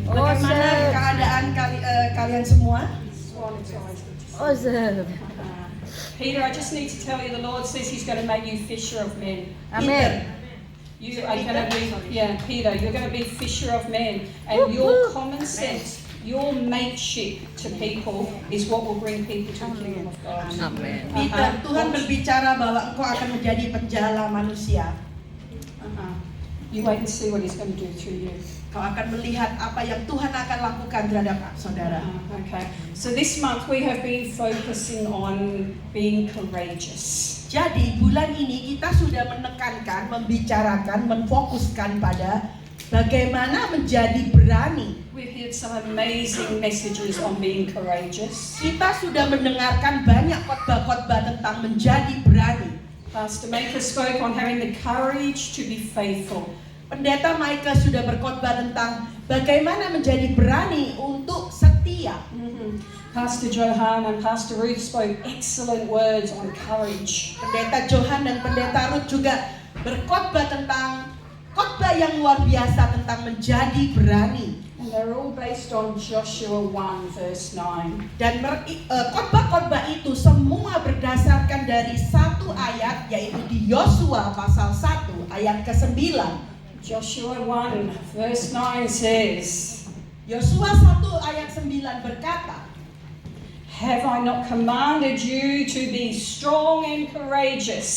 Bagaimana keadaan kalian semua? Awesome. Peter, I just need to tell you, the Lord says He's going to make you fisher of men. Amen. You are going to be, Peter, you're going to be fisher of men, and your common sense, your mateship to people is what will bring people to the kingdom of God. Amen. Peter, Tuhan berbicara bahwa engkau akan menjadi penjala manusia. You wait and see what He's going to do through you. Kau akan melihat apa yang Tuhan akan lakukan terhadap saudara. Okay. So this month we have been focusing on being courageous. Jadi bulan ini kita sudah menekankan, membicarakan, menfokuskan pada bagaimana menjadi berani. We've heard some amazing messages on being courageous. Kita sudah mendengarkan banyak khotbah-khotbah tentang menjadi berani. Pastor Maker spoke on having the courage to be faithful. Pendeta Micah sudah berkhotbah tentang bagaimana menjadi berani untuk setia. Pastor Johan and Pastor Ruth spoke excellent words on courage. Pendeta Johan dan Pendeta Ruth juga berkhotbah tentang khotbah yang luar biasa tentang menjadi berani. And they're all based on Joshua 1 verse 9. Dan khotbah-khotbah itu semua berdasarkan dari satu ayat, yaitu di Yosua pasal 1 ayat ke-9. Joshua 1 verse 9 says, Yosua 1 ayat 9 berkata, "Have I not commanded you to be strong and courageous?"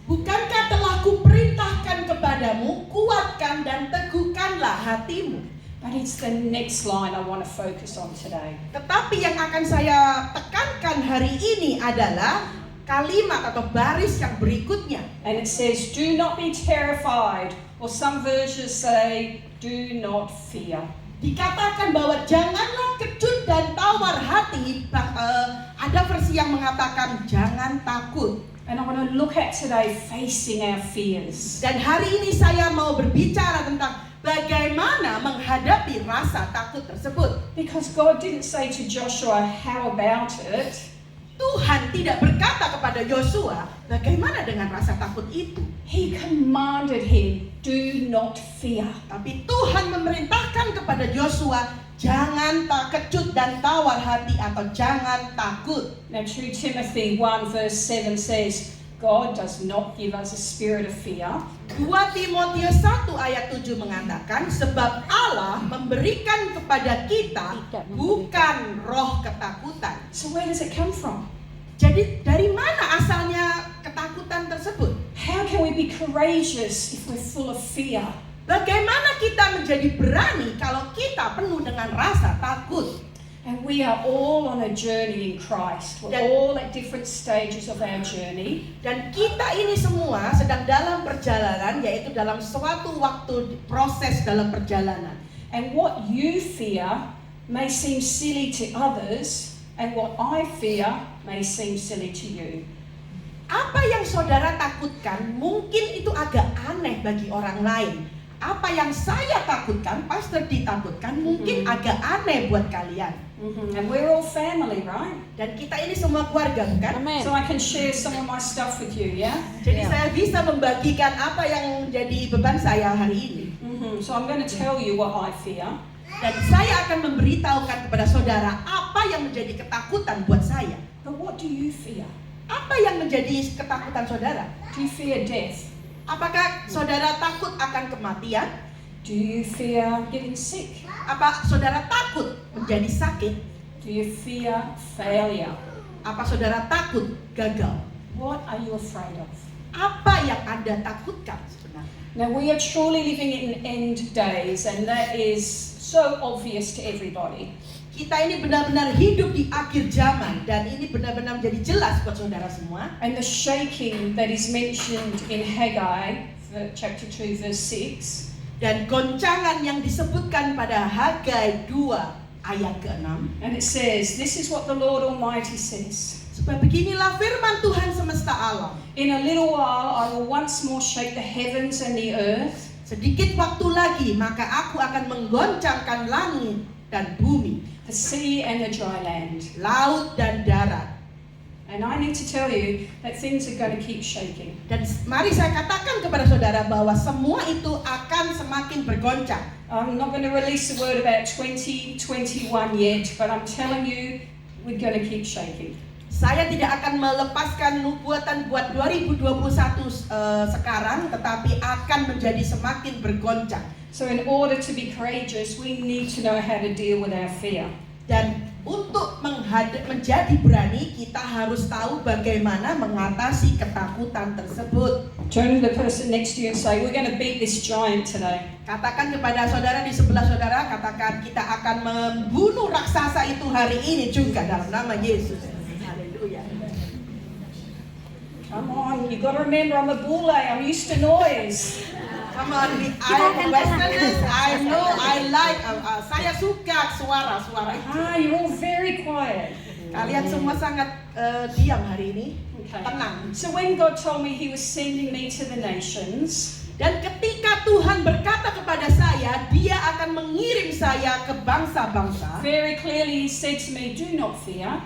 bukankah telah kuperintahkan kepadamu, kuatkan dan teguhkanlah hatimu. But it's the next line I want to focus on today. Tetapi yang akan saya tekankan hari ini adalah kalimat atau baris yang berikutnya. And it says, "Do not be terrified," or some versions say, "Do not fear." Dikatakan bahwa janganlah kecut dan tawar hati. Ada versi yang mengatakan jangan takut. And I want to look at today facing our fears. Dan hari ini saya mau berbicara tentang bagaimana menghadapi rasa takut tersebut. Because God didn't say to Joshua, "How about it?" Tuhan tidak berkata kepada Yosua, bagaimana dengan rasa takut itu? He commanded him, "Do not fear." Tapi Tuhan memerintahkan kepada Yosua, jangan kecut dan tawar hati atau jangan takut. Now 2 Timothy 1 verse 7 says, God does not give us a spirit of fear. 2 Timotius 1 ayat 7 mengatakan, sebab Allah memberikan kepada kita bukan roh ketakutan. So where does it come from? Jadi dari mana asalnya ketakutan tersebut? How can we be courageous if we're full of fear? Bagaimana kita menjadi berani kalau kita penuh dengan rasa takut? And we are all on a journey in Christ. We're all at different stages of our journey. Dan kita ini semua sedang dalam perjalanan, yaitu dalam suatu waktu proses dalam perjalanan. And what you fear may seem silly to others, and what I fear may seem silly to you. Apa yang saudara takutkan mungkin itu agak aneh bagi orang lain. Apa yang saya takutkan, Pastor ditakutkan, mungkin agak aneh buat kalian. And we're all family, right? Dan kita ini semua keluarga, bukan? Amen. So I can share some of my stuff with you, yeah? Jadi saya bisa membagikan apa yang jadi beban saya hari ini. So I'm going to tell you what I fear. Dan saya akan memberitahukan kepada saudara apa yang menjadi ketakutan buat saya. But what do you fear? Apa yang menjadi ketakutan saudara? Do you fear death? Apakah saudara takut akan kematian? Do you fear getting sick? Apa saudara takut menjadi sakit? Do you fear failure? Apa saudara takut gagal? What are you afraid of? Apa yang Anda takutkan sebenarnya? Now we are truly living in end days, and that is so obvious to everybody. Kita ini benar-benar hidup di akhir zaman, dan ini benar-benar menjadi jelas buat saudara semua. And the shaking that is mentioned in Haggai, chapter 2, verse 6, Dan goncangan yang disebutkan pada Hagai 2 ayat ke-6. and it says, "This is what the Lord Almighty says. Sebab beginilah firman Tuhan semesta alam. In a little while I will once more shake the heavens and the earth, Sedikit waktu lagi maka aku akan menggoncangkan langit dan bumi, the sea and the dry land." laut dan darat. And I need to tell you that things are going to keep shaking. Dan mari saya katakan kepada saudara bahwa semua itu akan semakin bergoncang. I'm not going to release the word about 2021 yet, but I'm telling you, we're going to keep shaking. Saya tidak akan melepaskan nubuatan buat 2021 sekarang, tetapi akan menjadi semakin bergoncang. So in order to be courageous, we need to know how to deal with our fear. Dan untuk menjadi berani, kita harus tahu bagaimana mengatasi ketakutan tersebut. Turn to the person next to you and say, we're going to beat this giant today. Katakan kepada saudara di sebelah saudara, katakan kita akan membunuh raksasa itu hari ini juga dalam nama Yesus. Haleluya. Come on, you've got to remember I'm a bule, I'm used to noise. Come on, I'm Westerners, I know, I like, saya suka suara-suara itu. You're all very quiet. Kalian semua sangat diam hari ini, Okay. tenang. So when God told me He was sending me to the nations, Dan ketika Tuhan berkata kepada saya, Dia akan mengirim saya ke bangsa-bangsa, very clearly He said to me, do not fear.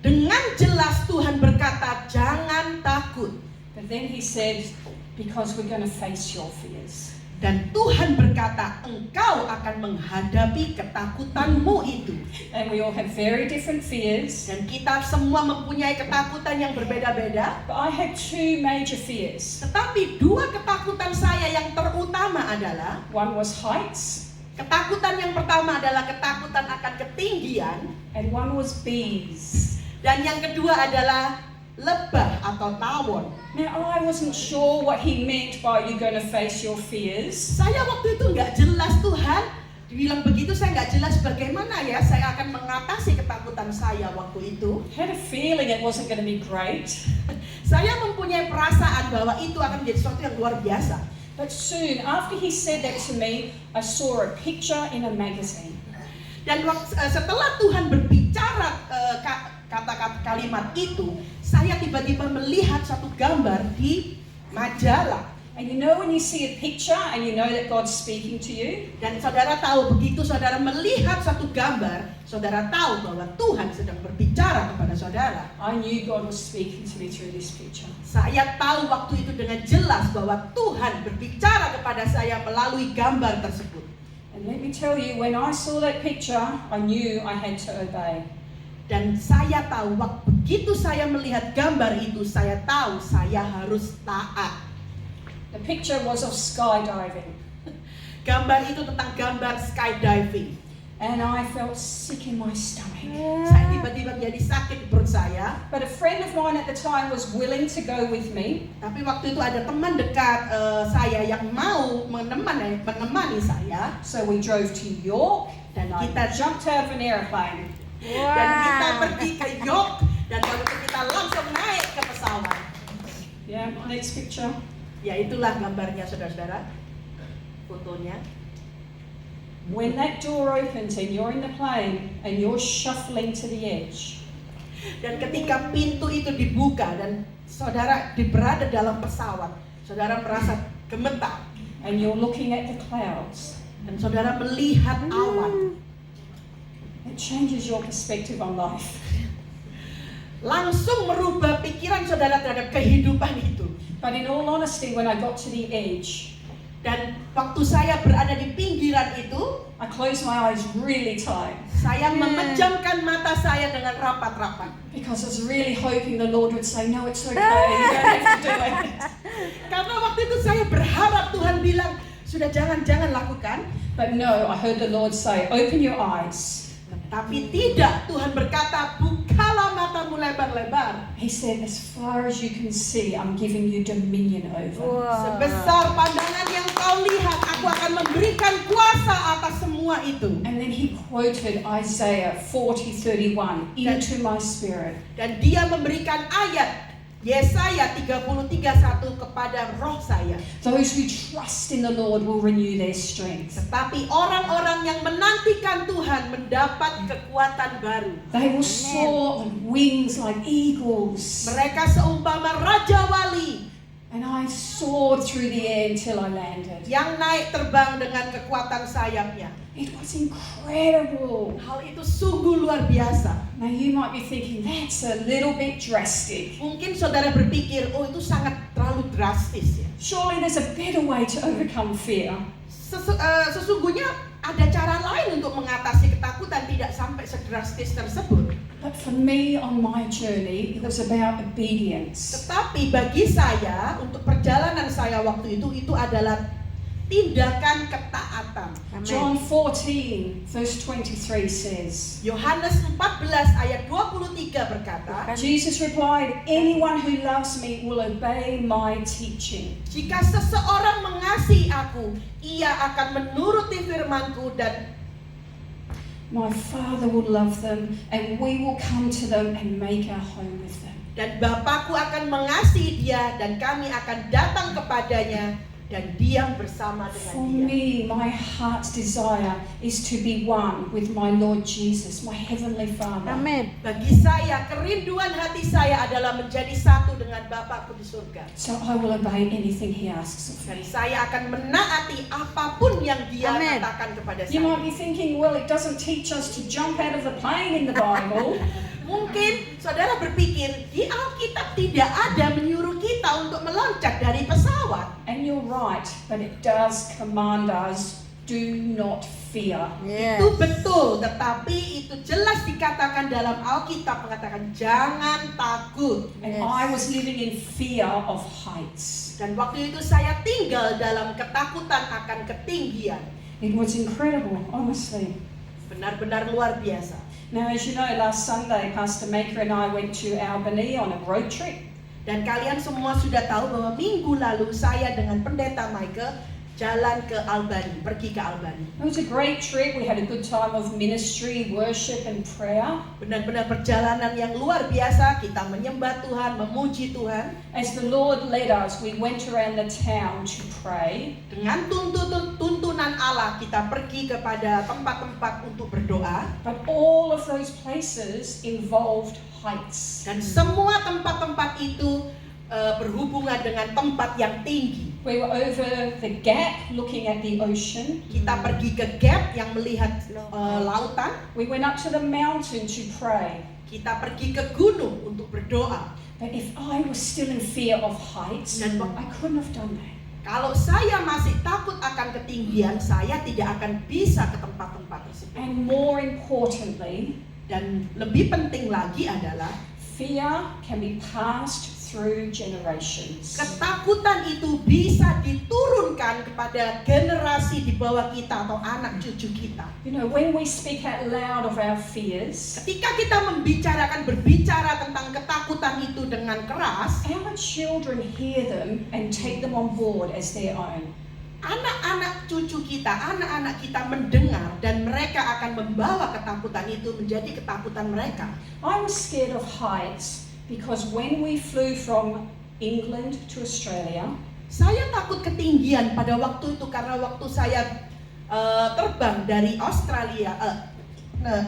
dengan jelas Tuhan berkata, jangan takut. But then He said, because we're going to face your fears. Dan Tuhan berkata, engkau akan menghadapi ketakutanmu itu. And we all have very different fears. Dan kita semua mempunyai ketakutan yang berbeda-beda. But I had two major fears. Tetapi dua ketakutan saya yang terutama adalah, One was heights, ketakutan yang pertama adalah ketakutan akan ketinggian. and one was bees. Dan yang kedua adalah lebah atau tawon. Now I wasn't sure what He meant by you're going to face your fears. Saya waktu itu nggak jelas, Tuhan dibilang begitu, saya nggak jelas bagaimana ya saya akan mengatasi ketakutan saya waktu itu. Had a feeling it wasn't going to be great. Saya mempunyai perasaan bahwa itu akan menjadi sesuatu yang luar biasa. But soon after He said that to me, I saw a picture in a magazine. Dan setelah Tuhan berbicara kata-kata kalimat itu, saya tiba-tiba melihat satu gambar di majalah. And you know when you see a picture and you know that God's speaking to you? Dan saudara tahu, begitu saudara melihat satu gambar, saudara tahu bahwa Tuhan sedang berbicara kepada saudara. I knew God was speaking to me through this picture. Saya tahu waktu itu dengan jelas bahwa Tuhan berbicara kepada saya melalui gambar tersebut. And let me tell you, when I saw that picture, I knew I had to obey. Dan saya tahu, begitu saya melihat gambar itu, saya tahu saya harus taat. The picture was of skydiving. Gambar itu tentang gambar skydiving. And I felt sick in my stomach. Saya tiba-tiba jadi sakit perut saya. But a friend of mine at the time was willing to go with me. Tapi waktu itu ada teman dekat saya yang mau menemani saya. So we drove to York, Dan and I kita jumped out of an airplane. Dan kita pergi ke York, dan waktu itu kita langsung naik ke pesawat. Yeah, next picture. Ya, itulah gambarnya, saudara-saudara. Fotonya. When that door opens and you're in the plane and you're shuffling to the edge, Dan ketika pintu itu dibuka dan saudara berada dalam pesawat, saudara merasa gemetar. and you're looking at the clouds, Dan saudara melihat awan. it changes your perspective on life. Langsung merubah pikiran saudara terhadap kehidupan itu. But in all honesty, when I got to the edge, Dan waktu saya berada di pinggiran itu, I closed my eyes really tight saya memejamkan mata saya dengan rapat-rapat. because I was really hoping the Lord would say, no, it's okay, you don't have to do it. Karena waktu itu saya berharap Tuhan bilang, sudah jangan lakukan. But no, I heard the Lord say, open your eyes. Tapi tidak, Tuhan berkata, bukalah matamu lebar-lebar. He said, as far as you can see, I'm giving you dominion over. Sebesar pandangan yang kau lihat, aku akan memberikan kuasa atas semua itu. And then he quoted Isaiah 40:31 into my spirit. Dan dia memberikan ayat Yesaya 33:1 kepada roh saya. Those who trust in the Lord will renew their strength. Tetapi orang-orang yang menantikan Tuhan mendapat kekuatan baru. They will soar on wings like eagles. Mereka seumpama Raja Wali And I soared through the air until I landed. yang naik terbang dengan kekuatan sayapnya. It was incredible. Hal itu sungguh luar biasa. Now you might be thinking, that's a little bit drastic. Mungkin saudara berpikir, oh itu sangat terlalu drastis ya. Surely there's a better way to overcome fear. Sesungguhnya ada cara lain untuk mengatasi ketakutan, tidak sampai sedrastis tersebut. But for me on my journey, it was about obedience. Tetapi bagi saya, untuk perjalanan saya waktu itu adalah tindakan ketaatan. John 14 verse 23 says, Yohanes 14 ayat 23 berkata, Jesus replied, anyone who loves me will obey my teaching. jika seseorang mengasihi aku, ia akan menuruti firman-Ku dan My Father will love them and we will come to them and make our home with them. Bapakku akan mengasihi dia dan kami akan datang kepadanya dan diam bersama dengan For dia. me, my heart's desire is to be one with my Lord Jesus, my Heavenly Father. Amin. Bagi saya, kerinduan hati saya adalah menjadi satu dengan Bapakku di surga. So I will obey anything He asks of Dan me. saya akan menaati apapun yang dia Amin. katakan kepada You might saya. be thinking, well, it doesn't teach us to jump out of the plane in the Bible. Mungkin saudara berpikir, di Alkitab tidak ada menyuruh kita untuk meloncat dari pesawat. And you're right, but it does command us, do not fear. Yes. Itu betul, tetapi itu jelas dikatakan dalam Alkitab, mengatakan jangan takut. And Yes. I was living in fear of heights. Dan waktu itu saya tinggal dalam ketakutan akan ketinggian. It was incredible, honestly. Benar-benar luar biasa. Now, as you know, last Sunday, Pastor Maker and I went to Albany on a road trip. Dan kalian semua sudah tahu bahwa minggu lalu saya dengan pendeta Michael jalan ke Albany, pergi ke Albany. It was a great trip. We had a good time of ministry, worship and prayer. Benar-benar perjalanan yang luar biasa, kita menyembah Tuhan, memuji Tuhan. As the Lord led us, we went around the town to pray. Dengan tuntunan Allah, kita pergi kepada tempat-tempat untuk berdoa. But all of those places involved heights. Dan semua tempat-tempat itu berhubungan dengan tempat yang tinggi. We were over the gap looking at the ocean. Kita pergi ke Gap yang melihat lautan. We went up to the mountain to pray. Kita pergi ke gunung untuk berdoa. But if I was still in fear of heights, Dan I couldn't have done that. kalau saya masih takut akan ketinggian, saya tidak akan bisa ke tempat-tempat tersebut. And more importantly, Dan lebih penting lagi adalah fear can be passed through generations. ketakutan itu bisa diturunkan kepada generasi di bawah kita atau anak cucu kita. You know, when we speak out loud of our fears, Ketika kita berbicara tentang ketakutan itu dengan keras, our children hear them and take them on board as their own. anak-anak cucu kita, anak-anak kita mendengar dan mereka akan membawa ketakutan itu menjadi ketakutan mereka. I was scared of heights because when we flew from England to Australia, Saya takut ketinggian pada waktu itu karena waktu saya terbang dari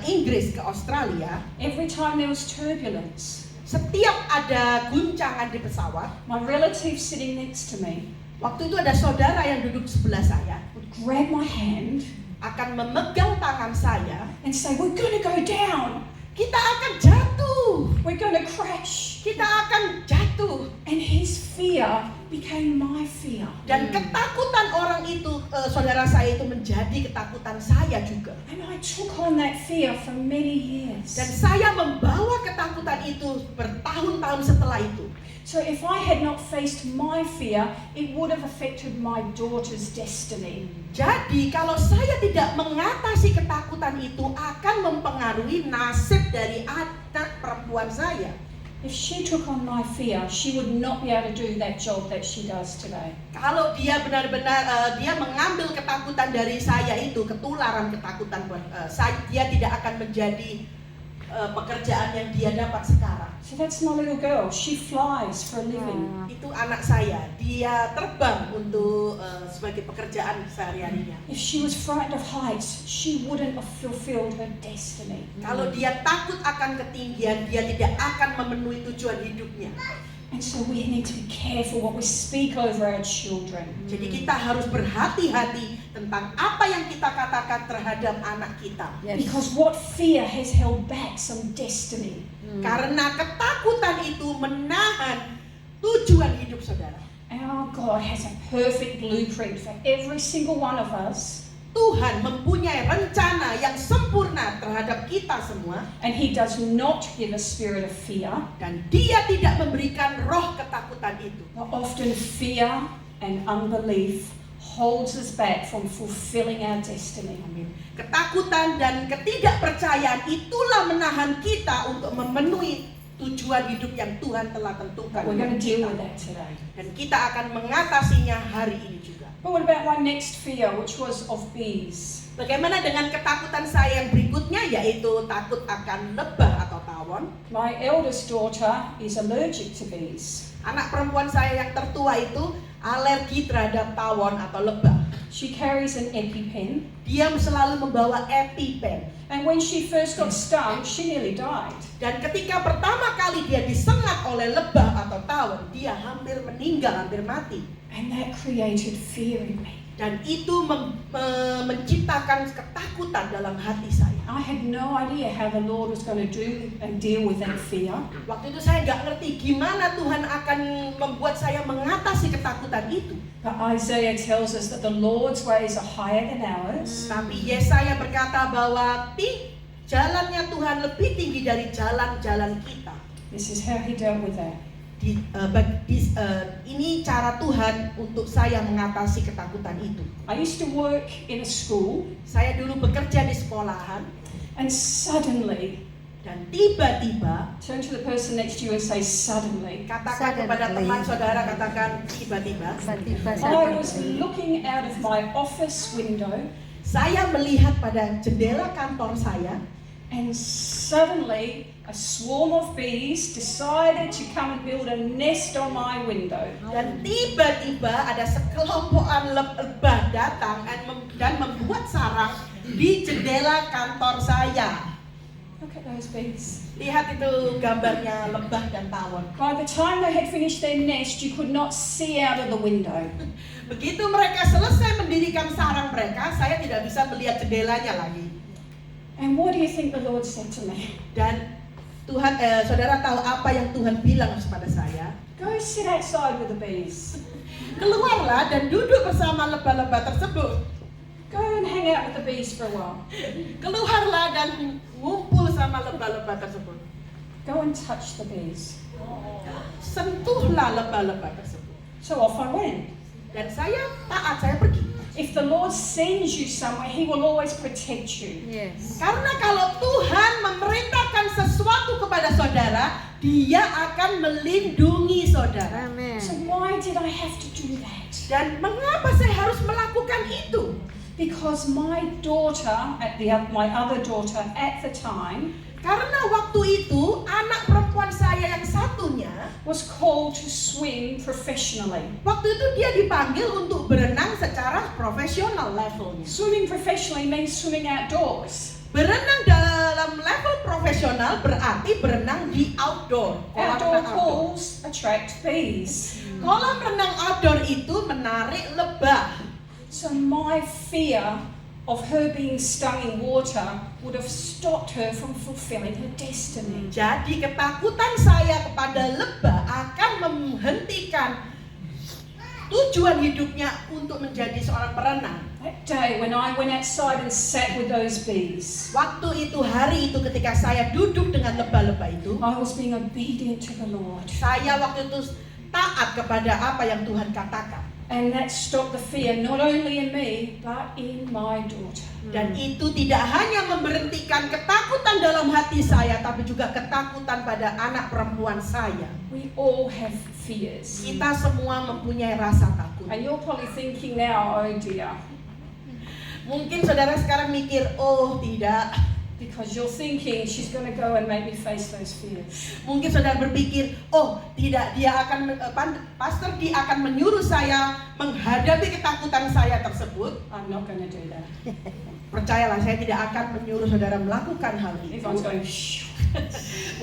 Inggris ke Australia, every time there was turbulence, setiap ada guncangan di pesawat, my relative sitting next to me waktu itu ada saudara yang duduk sebelah saya would grab my hand akan memegang tangan saya. and say, "We're going to go down. Kita akan jatuh, We're going to crash." kita akan jatuh. And his fear became my fear. Dan ketakutan orang itu, saudara saya itu menjadi ketakutan saya juga. And I took on that fear for many years. Dan saya membawa ketakutan itu bertahun-tahun setelah itu. So if I had not faced my fear, it would have affected my daughter's destiny. Jadi kalau saya tidak mengatasi ketakutan itu akan mempengaruhi nasib dari anak perempuan saya. If she took on my fear, she would not be able to do that job that she does today. Kalau dia benar-benar dia mengambil ketakutan dari saya itu, ketularan ketakutan buat saya, dia tidak akan menjadi pekerjaan yang dia dapat sekarang. So that's my little girl. She flies for a living. Itu anak saya, dia terbang untuk sebagai pekerjaan sehari-harinya. If she was frightened of heights, she wouldn't have fulfilled her destiny. Kalau dia takut akan ketinggian, dia tidak akan memenuhi tujuan hidupnya. And so we need to be careful what we speak over our children. Jadi kita harus berhati-hati tentang apa yang kita katakan terhadap anak kita. Because what fear has held back some destiny. Karena ketakutan itu menahan tujuan hidup saudara. Our God has a perfect blueprint for every single one of us. Tuhan mempunyai rencana yang sempurna terhadap kita semua. And He does not give a spirit of fear. Dan Dia tidak memberikan roh ketakutan itu. But often fear and unbelief holds us back from fulfilling our destiny. Ketakutan dan ketidakpercayaan itulah menahan kita untuk memenuhi tujuan hidup yang Tuhan telah tentukan. But we're going to deal with that today. Dan kita akan mengatasinya hari ini juga. But what about my next fear, which was of bees? Bagaimana dengan ketakutan saya yang berikutnya, yaitu takut akan lebah atau tawon? My eldest daughter is allergic to bees. Anak perempuan saya yang tertua itu alergi terhadap tawon atau lebah. She carries an EpiPen. Dia selalu membawa EpiPen. And when she first got stung, she nearly died. Dan ketika pertama kali dia disengat oleh lebah atau tawon, dia hampir meninggal, hampir mati. And that created fear in me. Dan itu menciptakan ketakutan dalam hati saya. I had no idea how the Lord was going to do and deal with that fear. Waktu itu saya nggak ngerti gimana Tuhan akan membuat saya mengatasi ketakutan itu. But Isaiah tells us that the Lord's ways are higher than ours. Tapi Yesaya berkata bahwa jalannya Tuhan lebih tinggi dari jalan-jalan kita. This is how He dealt with that. Ini cara Tuhan untuk saya mengatasi ketakutan itu. I used to work in a school, Saya dulu bekerja di sekolahan, and suddenly, dan tiba-tiba, turn to the person next to you and say suddenly. katakan kepada teman saudara, katakan tiba-tiba. I was looking out of my office window, Saya melihat pada jendela kantor saya, and suddenly a swarm of bees decided to come and build a nest on my window. dan tiba-tiba ada sekelompokan lebah datang dan membuat sarang di jendela kantor saya. Look at those bees. Lihat itu gambarnya lebah dan tawon. By the time they had finished their nest, you could not see out of the window. Begitu mereka selesai mendirikan sarang mereka, saya tidak bisa melihat jendelanya lagi. And what do you think the Lord said to me? Dan Tuhan, saudara tahu apa yang Tuhan bilang kepada saya? Go sit outside with the bees. Keluarlah dan duduk bersama lebah-lebah tersebut. Go and hang out with the bees for a while. Keluarlah dan ngumpul sama lebah-lebah tersebut. Go and touch the bees. Sentuhlah lebah-lebah tersebut. So off I went. Dan saya taat, saya pergi. If the Lord sends you somewhere, He will always protect you. Yes. Karena kalau Tuhan memerintahkan sesuatu kepada saudara, Dia akan melindungi saudara. Amen. So why did I have to do that? Dan mengapa saya harus melakukan itu? Because my daughter, my other daughter at the time, Karena waktu itu anak perempuan saya yang satunya, was called to swim professionally. waktu itu dia dipanggil untuk berenang secara profesional levelnya. Swimming professionally means swimming outdoors. Berenang dalam level profesional berarti berenang di outdoor. Kolam Outdoor renang outdoor. pools attract bees. Kolam renang outdoor itu menarik lebah. So my fear of her being stung in water would have stopped her from fulfilling her destiny. Jadi ketakutan saya kepada lebah akan menghentikan tujuan hidupnya untuk menjadi seorang perenang. That day when I went outside and sat with those bees, Waktu itu, hari itu ketika saya duduk dengan lebah-lebah itu, I was being obedient to the Lord. saya waktu itu taat kepada apa yang Tuhan katakan. And that stopped the fear not only in me, but in my daughter. Dan itu tidak hanya memberhentikan ketakutan dalam hati saya, tapi juga ketakutan pada anak perempuan saya. We all have fears. Kita semua mempunyai rasa takut. And you're probably thinking now, oh dear, Mungkin saudara sekarang mikir, oh tidak. because you're thinking she's going to go and make me face those fears. Mungkin saudara berpikir, oh tidak, Pastor D akan menyuruh saya menghadapi ketakutan saya tersebut. I'm not going to do that. Percayalah, saya tidak akan menyuruh saudara melakukan hal itu. Everyone's going, shh.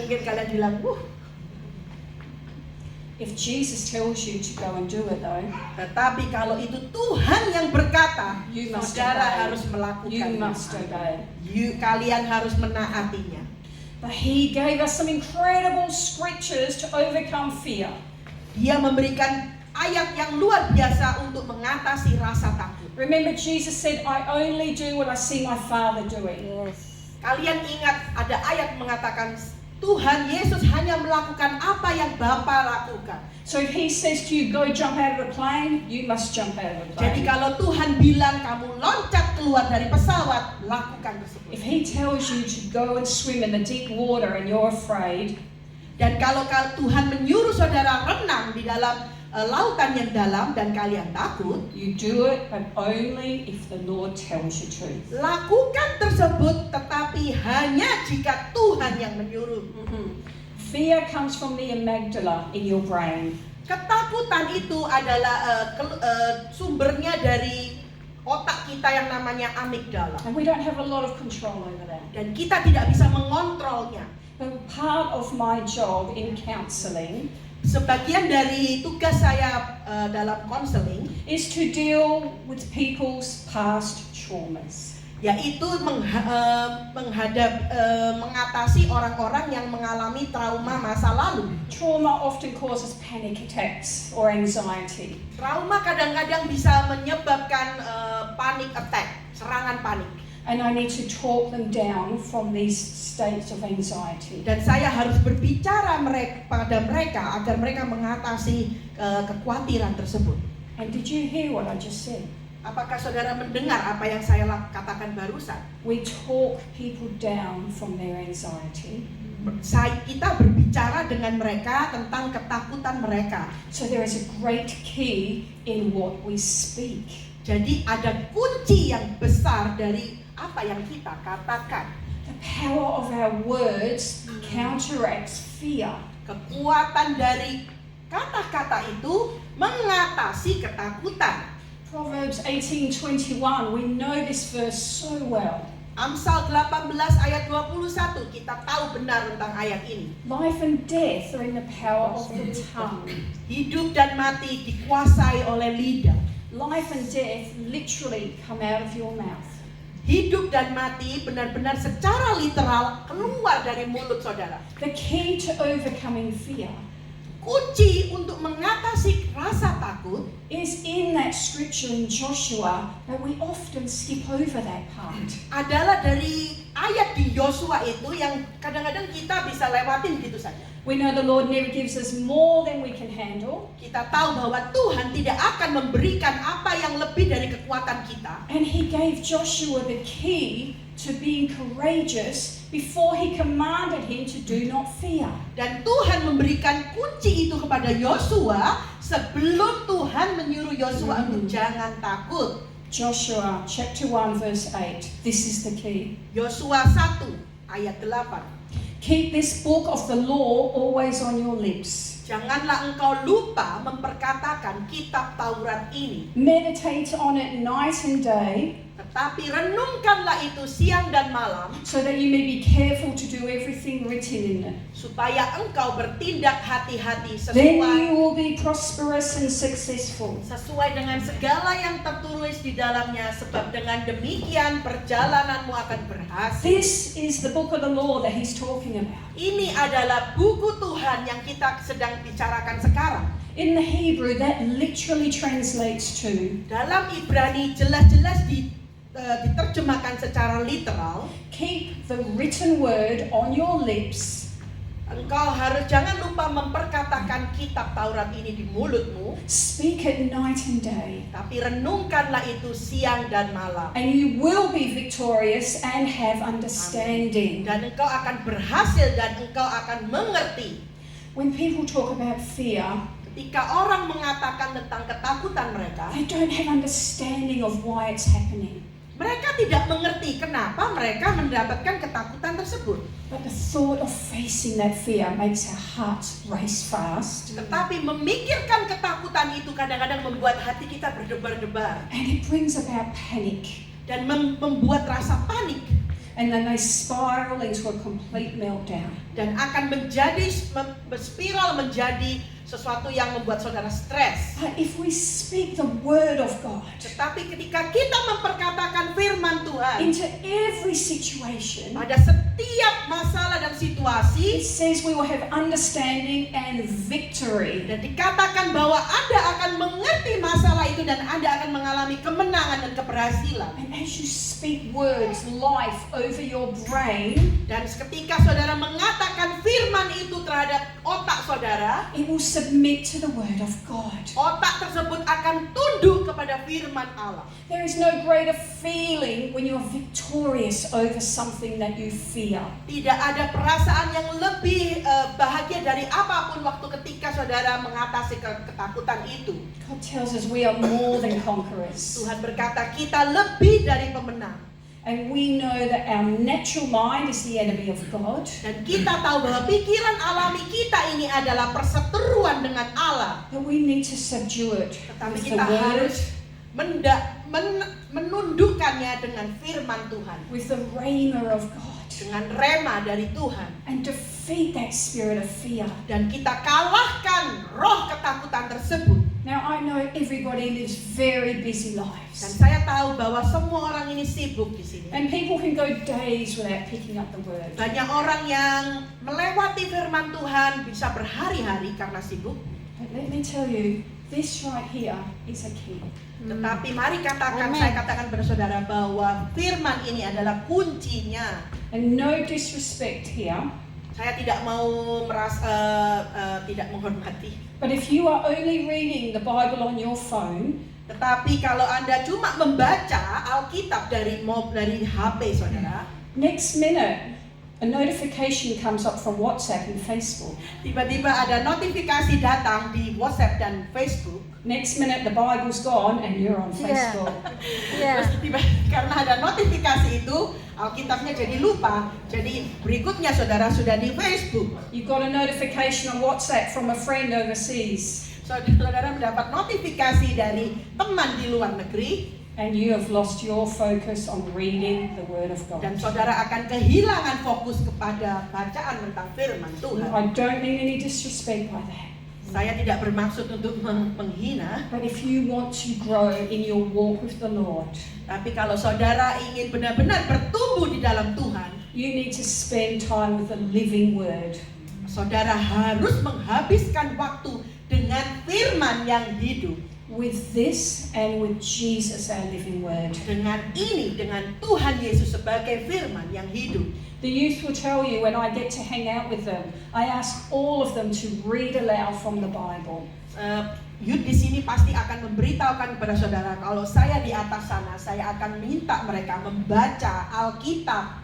Mungkin kalian bilang, If Jesus tells you to go and do it though, Tetapi kalau itu Tuhan yang berkata, you must saudara obey. harus You melakukannya. must obey. Kalian harus menaatinya. But he gave us some incredible scriptures to overcome fear. Dia memberikan ayat yang luar biasa untuk mengatasi rasa takut. Remember, Jesus said, I only do what I see my Father doing. Kalian ingat ada ayat mengatakan Tuhan Yesus hanya melakukan apa yang Bapa lakukan. So if he says to you, go jump out of the plane, you must jump out of the Jadi plane. kalau Tuhan bilang kamu loncat keluar dari pesawat, lakukan tersebut. If he tells you to go and swim in the deep water and you're afraid, Dan kalau Tuhan menyuruh saudara renang di dalam lautan yang dalam dan kalian takut, you do it, but only if the Lord tells you to. lakukan tersebut tetapi hanya jika Tuhan yang menyuruh. Fear comes from the amygdala in your brain. Ketakutan itu adalah sumbernya dari otak kita yang namanya amigdala. And we don't have a lot of control over that. Dan kita tidak bisa mengontrolnya. But part of my job in counselling Sebagian dari tugas saya dalam konseling is to deal with people's past traumas. yaitu mengatasi orang-orang yang mengalami trauma masa lalu. Trauma often causes panic attacks or anxiety. Trauma kadang-kadang bisa menyebabkan panic attack, serangan panik. And I need to talk them down from these states of anxiety. Dan saya harus berbicara pada mereka agar mereka mengatasi kekhawatiran tersebut. And did you hear what I just said? Apakah saudara mendengar apa yang saya katakan barusan? We talk people down from their anxiety. Kita berbicara dengan mereka tentang ketakutan mereka. So there is a great key in what we speak. Jadi ada kunci yang besar dari apa yang kita katakan. The power of our words counteracts fear. Kekuatan dari kata-kata itu mengatasi ketakutan. Proverbs 18:21, we know this verse so well. Amsal 18 ayat 21, kita tahu benar tentang ayat ini. Life and death are in the power of the tongue. Hidup dan mati dikuasai oleh lidah. Life and death literally come out of your mouth. Hidup dan mati benar-benar secara literal keluar dari mulut saudara. The key to overcoming fear Kunci untuk mengatasi rasa takut is in that scripture in Joshua, but we often skip over that part. adalah dari ayat di Yosua itu yang kadang-kadang kita bisa lewatin gitu saja. We know the Lord never gives us more than we can handle, Kita tahu bahwa Tuhan tidak akan memberikan apa yang lebih dari kekuatan kita. and He gave Joshua the key to being courageous before He commanded him to do not fear. Dan Tuhan memberikan kunci itu kepada Yosua sebelum Tuhan menyuruh Yosua untuk jangan takut. Joshua chapter 1 verse 8. This is the key. Yosua 1 ayat 8. Keep this book of the law always on your lips. Janganlah engkau lupa memperkatakan kitab Taurat ini, Meditate on it night and day, tetapi renungkanlah itu siang dan malam, so that you may be careful to do everything written in it. supaya engkau bertindak hati-hati Then you sesuai will be prosperous and successful. dengan segala yang tertulis di dalamnya, sebab dengan demikian perjalananmu akan berhasil. This is the book of the law that he's talking about. Ini adalah buku Tuhan yang kita sedang bicarakan sekarang. In the Hebrew, that literally translates to Dalam Ibrani jelas-jelas diterjemahkan secara literal. keep the written word on your lips, Engkau jangan lupa memperkatakan kitab Taurat ini di mulutmu, speak it night and day, tapi renungkanlah itu siang dan malam. and you will be victorious and have understanding. Dan engkau akan berhasil dan engkau akan mengerti. When people talk about fear, Ketika orang mengatakan tentang ketakutan mereka, they don't have understanding of why it's happening. mereka tidak mengerti kenapa mereka mendapatkan ketakutan tersebut. But the thought of facing that fear makes our hearts race fast, Tetapi memikirkan ketakutan itu kadang-kadang membuat hati kita berdebar-debar and it brings about panic. dan membuat rasa panik, And then they spiral into a complete meltdown. dan akan berspiral menjadi sesuatu yang membuat saudara stres. But if we speak the word of God Tetapi ketika kita memperkatakan firman Tuhan into every situation, pada setiap masalah dan it situasi, says we will have understanding and victory. dan dikatakan bahwa Anda akan mengerti masalah itu dan Anda akan mengalami kemenangan dan keberhasilan. And as you speak words, life over your brain, Dan ketika saudara mengatakan firman itu terhadap otak saudara, it will submit to the word of God. otak tersebut akan tunduk kepada firman Allah. There is no greater feeling when you are victorious over something that you fear. Tidak ada perasaan yang lebih bahagia dari apapun waktu ketika saudara mengatasi ketakutan itu. God tells us we are more than conquerors. Tuhan berkata kita lebih dari pemenang. And we know that our natural mind is the enemy of God. Dan kita tahu bahwa pikiran alami kita ini adalah perseteruan dengan Allah. But we need to subdue it Tetapi with the kita word, harus menundukkannya dengan firman Tuhan, with the rhema of God, dengan rema dari Tuhan. and defeat that spirit of fear. Dan kita kalahkan roh ketakutan tersebut. Now I know everybody lives very busy Dan lives. saya tahu bahwa semua orang ini sibuk di sini. And people can go days without picking up the word. Banyak orang yang melewati firman Tuhan bisa berhari-hari karena sibuk. But let me tell you, this right here is a key. Tetapi mari katakan, Amen. saya katakan kepada saudara bahwa firman ini adalah kuncinya. And no disrespect here, Saya tidak mau tidak menghormati. but if you are only reading the Bible on your phone, Tetapi kalau Anda cuma membaca Alkitab dari HP saudara, next minute a notification comes up from WhatsApp and Facebook. tiba-tiba ada notifikasi datang di WhatsApp dan Facebook. Next minute the Bible's gone and you're on Yeah. Facebook. Yeah. Terus karena ada notifikasi itu, Alkitabnya jadi lupa. Jadi berikutnya saudara sudah di Facebook. You got a notification on WhatsApp from a friend overseas Saudara mendapat notifikasi dari teman di luar negeri, and you have lost your focus on reading the Word of dan God. saudara akan kehilangan fokus kepada bacaan tentang firman Tuhan. I don't mean any disrespect by that. Saya tidak bermaksud untuk menghina, But if you want to grow in your walk with the Lord, tapi kalau saudara ingin benar-benar bertumbuh di dalam Tuhan, you need to spend time with the living Word. saudara harus menghabiskan waktu dengan firman yang hidup. With this and with Jesus, our living Word. Dengan ini, dengan Tuhan Yesus sebagai firman yang hidup. The youth will tell you when I get to hang out with them, I ask all of them to read aloud from the Bible. Youth di sini pasti akan memberitahukan kepada saudara, kalau saya di atas sana, saya akan minta mereka membaca Alkitab.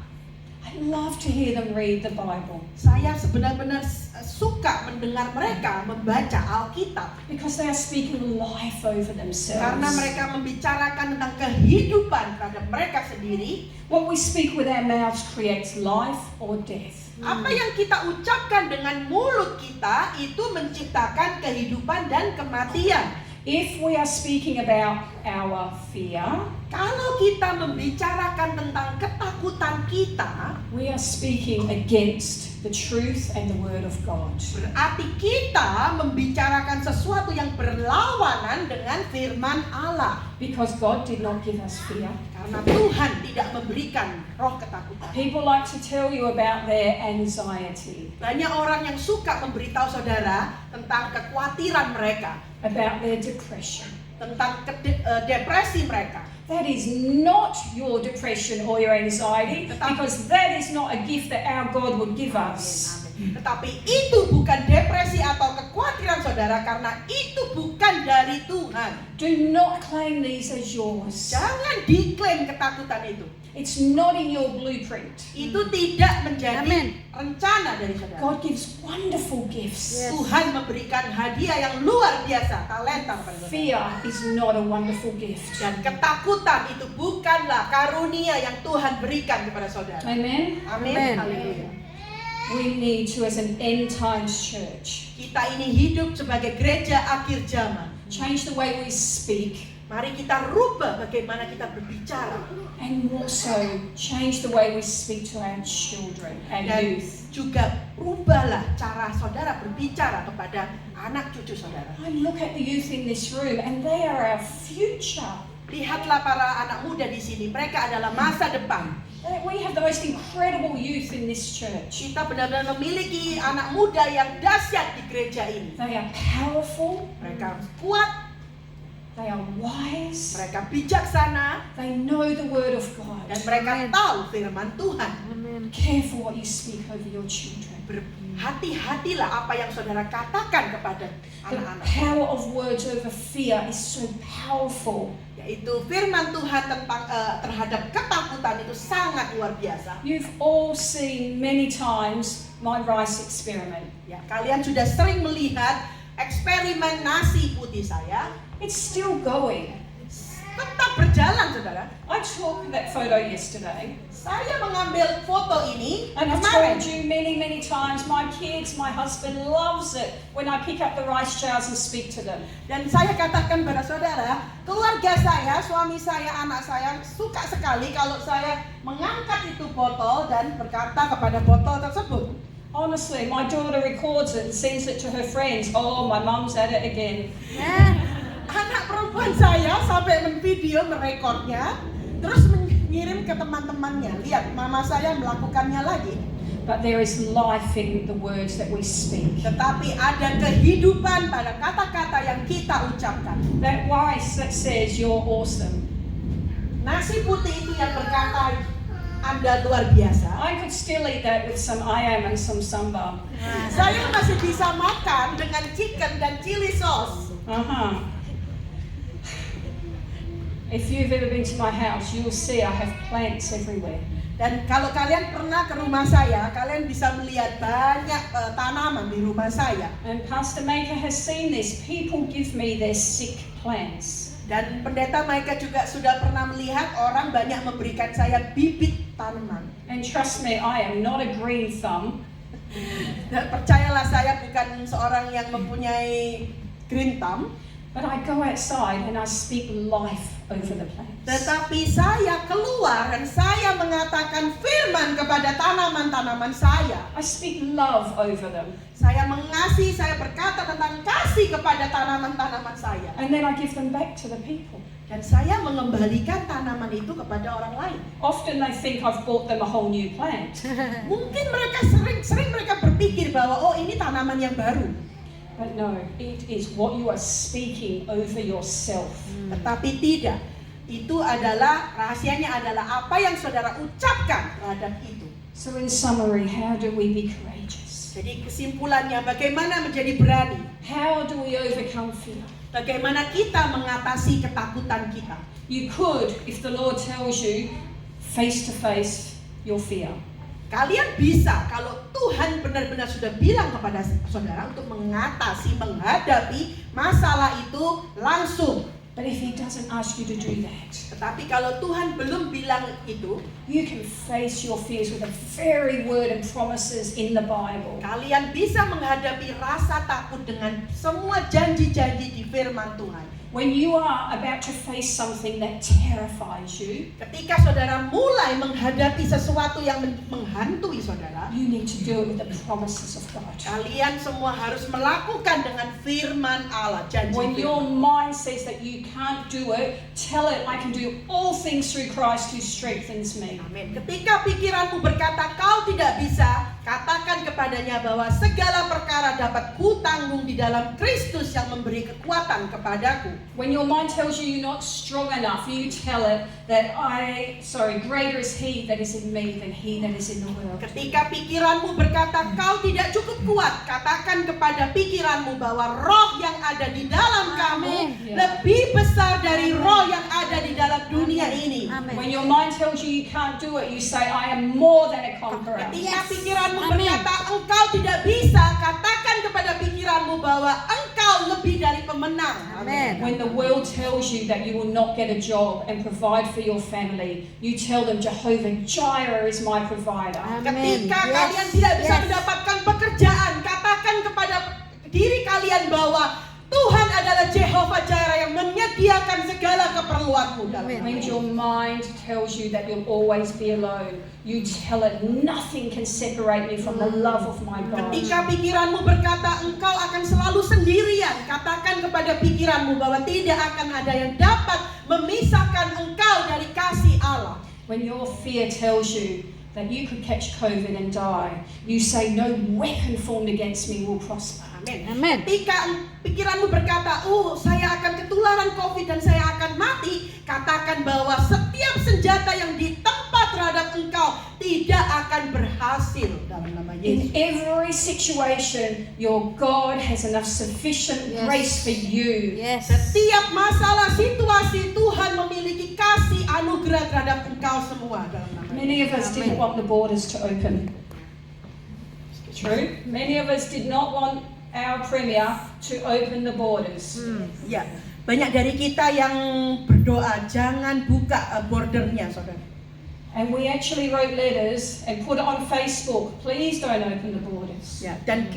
I love to hear them read the Bible Saya benar-benar suka mendengar mereka membaca Alkitab, because they are speaking life over themselves. karena mereka membicarakan tentang kehidupan terhadap mereka sendiri. What we speak with our mouths creates life or death. Apa yang kita ucapkan dengan mulut kita itu menciptakan kehidupan dan kematian. If we are speaking about our fear, Kalau kita membicarakan tentang ketakutan kita, we are speaking against the truth and the Word of God. berarti kita membicarakan sesuatu yang berlawanan dengan firman Allah. Because God did not give us fear. Karena Tuhan tidak memberikan roh ketakutan. People like to tell you about their anxiety, Banyak orang yang suka memberitahu saudara tentang kekhawatiran mereka, about their depression. tentang depresi mereka. That is not your depression or your anxiety, because that is not a gift that our God would give us. Tetapi itu bukan depresi atau kekhawatiran saudara, karena itu bukan dari Tuhan. Do not claim these as yours. Jangan diklaim ketakutan itu. It's not in your blueprint. Itu tidak menjadi Amin. rencana dari saudara. God gives wonderful gifts. Yes. Tuhan memberikan hadiah yang luar biasa, talenta kepada saudara. Fear is not a wonderful gift. Dan ketakutan itu bukanlah karunia yang Tuhan berikan kepada saudara. Amen. Amin. Amen. Haleluya. We need to, as an end times church, Kita ini hidup sebagai gereja akhir zaman. change the way we speak, Mari kita rubah bagaimana kita berbicara. And also change the way we speak to our children, our Dan youth. juga rubahlah cara saudara berbicara kepada anak cucu saudara. I look at the youth in this room and they are our future. Lihatlah para anak muda di sini, mereka adalah masa depan. We have the most incredible youth in this church. Kita benar-benar memiliki anak muda yang dahsyat di gereja ini. They are powerful, Mereka kuat, they are wise, mereka bijaksana, they know the word of God. dan mereka tahu firman Tuhan. Careful what you speak over your children. Berhati-hatilah apa yang saudara katakan kepada The anak-anak. power of words over fear is so powerful. Yaitu firman Tuhan tentang terhadap ketakutan itu sangat luar biasa. You've all seen many times my rice experiment. Ya, kalian sudah sering melihat eksperimen nasi putih saya. It's still going. Tetap berjalan, saudara. I took that photo yesterday, Saya mengambil foto ini and I've kemarin. told you many times, my kids, my husband loves it when I pick up the rice jars and speak to them. Dan saya katakan pada saudara, keluarga saya, suami saya, anak saya suka sekali kalau saya mengangkat itu botol dan berkata kepada botol tersebut. Honestly, my daughter records it and sends it to her friends. Oh, my mum's at it again. Anak perempuan saya sampai menvideo, merekodnya, terus mengirim ke teman-temannya. Lihat, mama saya melakukannya lagi. But there is life in the words that we speak. Tetapi ada kehidupan pada kata-kata yang kita ucapkan. That rice that says you're awesome. Nasi putih itu yang berkata, Anda luar biasa. I could still eat that with some ayam and some sambal. Saya masih bisa makan dengan chicken dan chili sauce. If you've ever been to my house, you will see I have plants everywhere. Dan kalau kalian pernah ke rumah saya, kalian bisa melihat banyak tanaman di rumah saya. And Pastor Maker has seen this. People give me their sick plants. Dan pendeta Maika juga sudah pernah melihat orang banyak memberikan saya bibit tanaman. And trust me, I am not a green thumb. Dan percayalah, saya bukan seorang yang mempunyai green thumb. But I go outside and I speak life over the plants. Tetapi saya keluar dan saya mengatakan firman kepada tanaman-tanaman saya. I speak love over them. Saya mengasihi, saya berkata tentang kasih kepada tanaman-tanaman saya. And then I give them back to the people. Dan saya mengembalikan tanaman itu kepada orang lain. Often they think I've bought them a whole new plant. Mungkin mereka sering mereka berpikir bahwa oh ini tanaman yang baru. But no, it is what you are speaking over yourself. Tetapi tidak. Itu adalah, rahasianya adalah apa yang saudara ucapkan terhadap itu. So in summary, how do we be courageous? Jadi kesimpulannya, bagaimana menjadi berani? How do we overcome fear? Bagaimana kita mengatasi ketakutan kita? You could, if the Lord tells you, face to face your fear. Kalian bisa, kalau Tuhan benar-benar sudah bilang kepada saudara untuk menghadapi masalah itu langsung. But if He doesn't ask you to do that, Tetapi kalau Tuhan belum bilang itu, you can face your fears with the very word and promises in the Bible. kalian bisa menghadapi rasa takut dengan semua janji-janji di firman Tuhan. When you are about to face something that terrifies you, Ketika saudara mulai menghadapi sesuatu yang menghantui saudara, you need to do it with the promises of God. kalian semua harus melakukan dengan firman Allah, janji When your firman. mind says that you can't do it, tell it, I can do all things through Christ who strengthens me. Amin. Ketika pikiranmu berkata kau tidak bisa, katakan kepadanya bahwa segala perkara dapat kutanggung di dalam Kristus yang memberi kekuatan kepadaku. When your mind tells you you're not strong enough, you tell it that greater is He that is in me than he that is in the world. Ketika pikiranmu berkata kau tidak cukup kuat, katakan kepada pikiranmu bahwa roh yang ada di dalam kamu lebih besar dari roh yang ada di dalam dunia ini. When your mind tells you you can't do it, you say, I am more than a conqueror. Ketika pikiranmu berkata engkau tidak bisa, katakan kepada pikiranmu bahwa engkau lebih dari pemenang. Amin. When the world tells you that you will not get a job and provide for your family, you tell them Jehovah Jireh is my provider. Ketika kalian tidak bisa mendapatkan pekerjaan, katakan kepada diri kalian bahwa Tuhan adalah Jehovah Jireh yang menyediakan segala keperluanmu dalam nama When Yesus. your mind tells you that you'll always be alone, you tell it, nothing can separate me from the love of my God. Ketika pikiranmu berkata engkau akan selalu sendirian, katakan kepada pikiranmu bahwa tidak akan ada yang dapat memisahkan engkau dari kasih Allah. When your fear tells you that you could catch COVID and die, you say, no weapon formed against me will prosper. Amin. Ketika pikiranmu berkata, saya akan ketularan COVID dan saya akan mati, katakan bahwa setiap senjata yang ditempa terhadap engkau tidak akan berhasil dalam nama In Yesus. every situation, your God has enough sufficient grace for you. Yes. Setiap masalah situasi Tuhan memiliki kasih anugerah terhadap engkau semua dalam nama Yesus. Many of us didn't want the borders to open. True. Many of us did not want our Premier to open the borders. Ya, banyak dari kita yang berdoa jangan buka bordernya, saudara. And we actually wrote letters and put it on Facebook. Please don't open the borders. Ya, dan